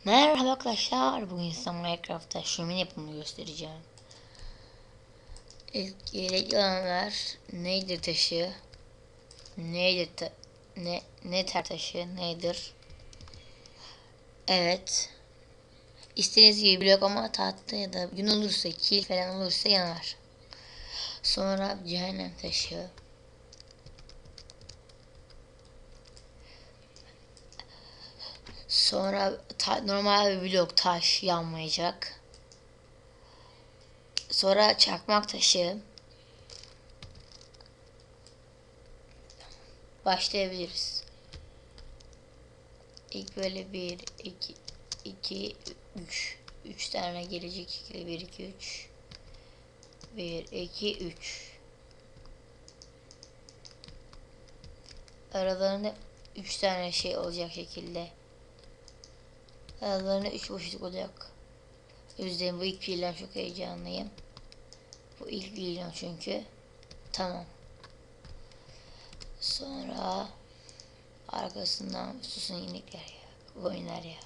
Merhaba arkadaşlar. Bugün size Minecraft'ta şömine yapımını göstereceğim. İlk gerekli olanlar Nether taşı, Nether taşı, Nether. Evet. İstediğiniz gibi blok ama tahta ya da gün olursa, kil falan olursa yanar. Sonra cehennem taşı. Sonra normal bir blok taş yanmayacak. Sonra çakmak taşı. Başlayabiliriz. İlk böyle 1, 2, 3. 3 tane gelecek. 1, 2, 3. 1, 2, 3. Aralarında 3 tane şey olacak şekilde. Aralarında 3 boşluk olacak. O yüzden bu ilk videodan çok heyecanlıyım. Bu ilk videom çünkü. Tamam. Sonra arkasından susun inekler ya. Koyunlar ya.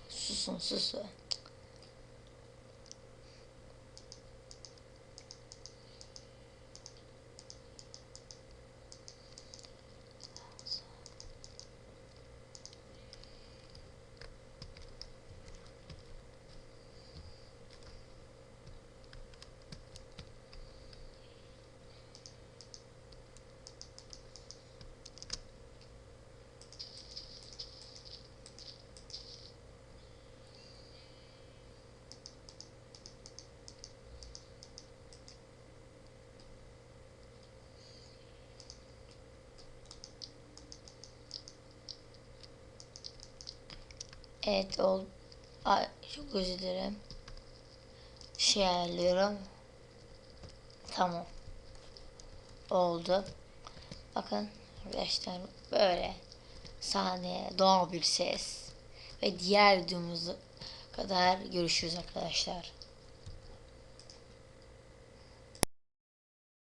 Susun. Evet oldu. Ay, çok özür dilerim. Şey ayarlıyorum. Tamam. Oldu. Bakın arkadaşlar böyle sahne, doğal bir ses ve diğer videomuzda kadar görüşürüz arkadaşlar.